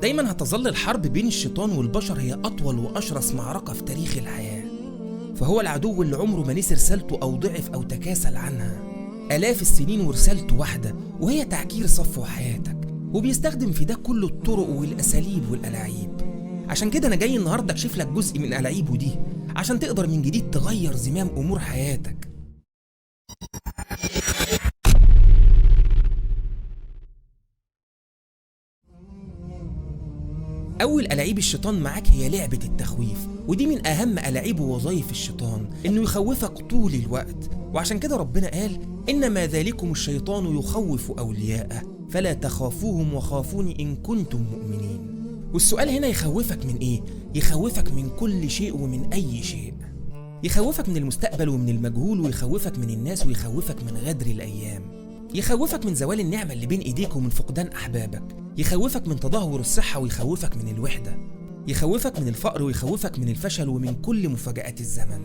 دايما هتظل الحرب بين الشيطان والبشر هي أطول وأشرس معركة في تاريخ الحياة، فهو العدو اللي عمره ما نسي رسالته أو ضعف أو تكاسل عنها. آلاف السنين ورسالته واحدة، وهي تعكير صفو حياتك، وبيستخدم في ده كل الطرق والأساليب والألاعيب. عشان كده أنا جاي النهاردة أكشف لك جزء من ألاعيبه دي عشان تقدر من جديد تغير زمام أمور حياتك. أول ألاعيب الشيطان معاك هي لعبة التخويف، ودي من أهم ألاعيب ووظائف الشيطان، إنه يخوفك طول الوقت. وعشان كده ربنا قال: إنما ذلكم الشيطان يخوف أولياءه فلا تخافوهم وخافوني إن كنتم مؤمنين. والسؤال هنا يخوفك من إيه؟ يخوفك من كل شيء ومن أي شيء. يخوفك من المستقبل ومن المجهول، ويخوفك من الناس، ويخوفك من غدر الأيام. يخوفك من زوال النعمة اللي بين إيديك ومن فقدان أحبابك. يخوفك من تدهور الصحة، ويخوفك من الوحدة. يخوفك من الفقر، ويخوفك من الفشل ومن كل مفاجآت الزمن.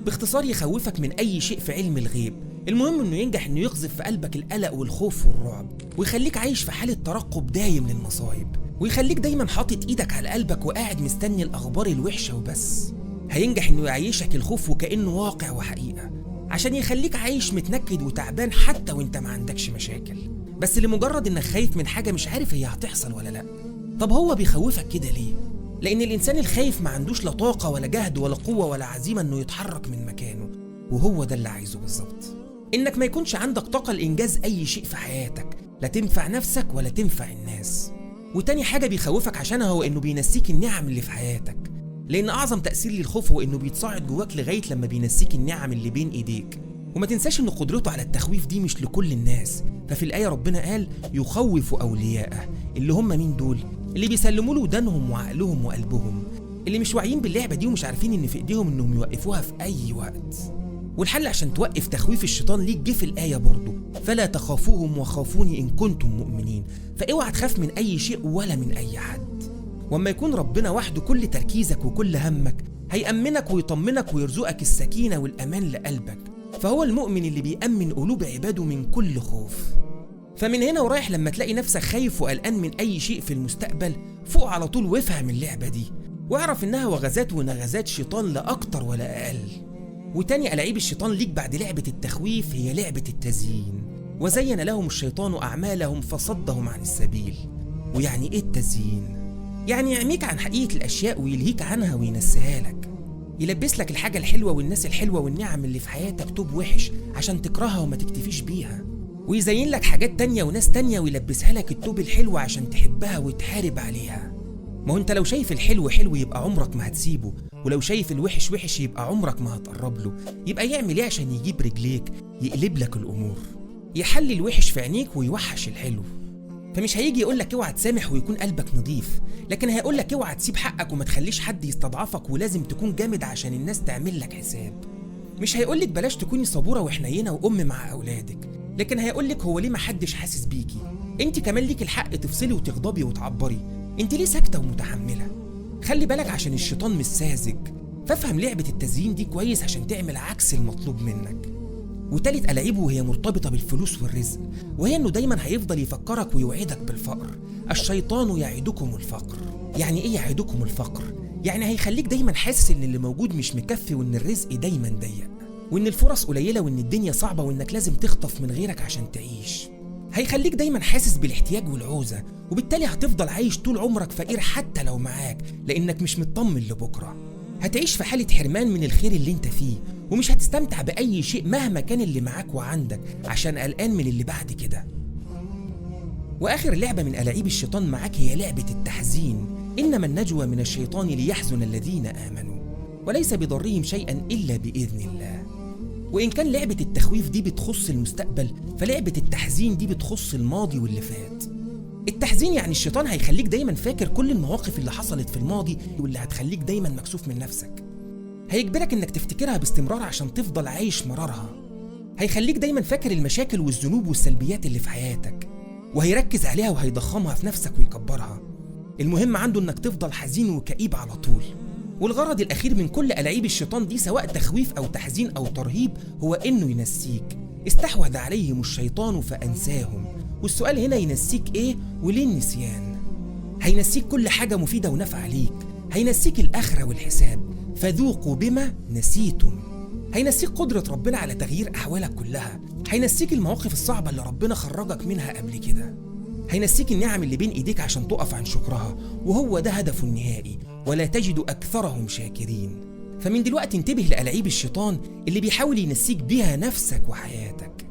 باختصار يخوفك من أي شيء في علم الغيب. المهم إنه ينجح إنه يقذف في قلبك القلق والخوف والرعب، ويخليك عايش في حالة ترقب دايم للمصايب، ويخليك دايما حاطط إيدك على قلبك وقاعد مستني الأخبار الوحشة وبس. هينجح إنه يعيشك الخوف وكأنه واقع وحقيقة، عشان يخليك عايش متنكد وتعبان حتى وانت ما عندكش مشاكل، بس لمجرد انك خايف من حاجة مش عارف هي هتحصل ولا لا. طب هو بيخوفك كده ليه؟ لأن الإنسان الخايف ما عندوش لا طاقة ولا جهد ولا قوة ولا عزيمة إنه يتحرك من مكانه، وهو ده اللي عايزه بالظبط، إنك ما يكونش عندك طاقة لإنجاز أي شيء في حياتك، لا تنفع نفسك ولا تنفع الناس. وتاني حاجة بيخوفك عشانها هو إنه بينسيك النعم اللي في حياتك، لأن أعظم تأثير للخوف هو إنه بيتصاعد جواك لغاية لما بينسيك النعم اللي بين إيديك. وما تنساش إن قدرته على التخويف دي مش لكل الناس، ففي الآية ربنا قال: يخوف أولياءه، اللي هم مين دول؟ اللي بيسلموا له ودانهم وعقلهم وقلبهم، اللي مش واعيين باللعبة دي ومش عارفين إن في إيديهم إنهم يوقفوها في أي وقت. والحل عشان توقف تخويف الشيطان ليك جه في الآية برضه: فلا تخافوهم وخافوني إن كنتم مؤمنين. فاوعى تخاف من أي شيء ولا من أي حد. وأما يكون ربنا وحده كل تركيزك وكل همك، هيأمنك ويطمنك ويرزقك السكينة والأمان لقلبك، فهو المؤمن اللي بيأمن قلوب عباده من كل خوف. فمن هنا ورايح لما تلاقي نفسك خايف وقلقان من أي شيء في المستقبل، فوق على طول وافهم اللعبة دي، واعرف إنها وغزات ونغزات شيطان لا أكتر ولا أقل. وتاني ألاعيب الشيطان ليك بعد لعبة التخويف هي لعبة التزيين. وزين لهم الشيطان أعمالهم فصدهم عن السبيل. ويعني إيه التزيين؟ يعني يعميك عن حقيقة الأشياء ويلهيك عنها وينسيها لك، يلبس لك الحاجة الحلوة والناس الحلوة والنعم اللي في حياتك توب وحش عشان تكرهها وما تكتفيش بيها، ويزين لك حاجات تانية وناس تانية ويلبسها لك التوب الحلوة عشان تحبها وتحارب عليها. ما هو انت لو شايف الحلو حلو يبقى عمرك ما هتسيبه، ولو شايف الوحش وحش يبقى عمرك ما هتقرب له. يبقى يعمل ايه عشان يجيب رجليك؟ يقلب لك الأمور، يحلي الوحش في عينيك ويوحش الحلو. فمش هيجي يقولك اوعى تسامح ويكون قلبك نضيف، لكن هيقولك اوعى تسيب حقك وما تخليش حد يستضعفك ولازم تكون جامد عشان الناس تعمل لك حساب. مش هيقولك بلاش تكوني صبورة وحنينة وأم مع أولادك، لكن هيقولك هو ليه محدش حاسس بيكي؟ انت كمان ليك الحق تفصلي وتغضبي وتعبري، انت ليه ساكتة ومتحملة؟ خلي بالك عشان الشيطان مش ساذج، فافهم لعبة التزيين دي كويس عشان تعمل عكس المطلوب منك. وتالت ألاعيبه وهي مرتبطة بالفلوس والرزق، وهي إنه دايما هيفضل يفكرك ويوعدك بالفقر. الشيطان يعدكم الفقر. يعني إيه يعدكم الفقر؟ يعني هيخليك دايما حاسس إن اللي موجود مش مكفي، وإن الرزق دايما ضيق، وإن الفرص قليلة، وإن الدنيا صعبة، وإنك لازم تخطف من غيرك عشان تعيش. هيخليك دايما حاسس بالاحتياج والعوزة، وبالتالي هتفضل عايش طول عمرك فقير حتى لو معاك، لأنك مش مطمن لبكرة. هتعيش في حالة حرمان من الخير اللي انت فيه، ومش هتستمتع بأي شيء مهما كان اللي معاك وعندك، عشان قلقان من اللي بعد كده. وآخر لعبة من ألاعيب الشيطان معاك هي لعبة التحزين. إنما النجوى من الشيطان ليحزن الذين آمنوا وليس بضرهم شيئا إلا بإذن الله. وإن كان لعبة التخويف دي بتخص المستقبل، فلعبة التحزين دي بتخص الماضي واللي فات. التحزين يعني الشيطان هيخليك دايما فاكر كل المواقف اللي حصلت في الماضي واللي هتخليك دايما مكسوف من نفسك. هيجبرك انك تفتكرها باستمرار عشان تفضل عايش مرارها. هيخليك دايما فاكر المشاكل والذنوب والسلبيات اللي في حياتك، وهيركز عليها وهيضخمها في نفسك ويكبرها. المهم عنده انك تفضل حزين وكئيب على طول. والغرض الأخير من كل ألاعيب الشيطان دي سواء تخويف أو تحزين أو ترهيب هو إنه ينسيك. استحوذ عليهم الشيطان فأنساهم. والسؤال هنا ينسيك إيه وليه النسيان؟ هينسيك كل حاجة مفيدة ونافعة ليك، هينسيك الآخرة والحساب، فذوقوا بما نسيتم. هينسيك قدرة ربنا على تغيير أحوالك كلها، هينسيك المواقف الصعبة اللي ربنا خرجك منها قبل كده، هينسيك النعم اللي بين إيديك عشان تقف عن شكرها، وهو ده هدفه النهائي، ولا تجد أكثرهم شاكرين. فمن دلوقتي انتبه لألاعيب الشيطان اللي بيحاول ينسيك بيها نفسك وحياتك.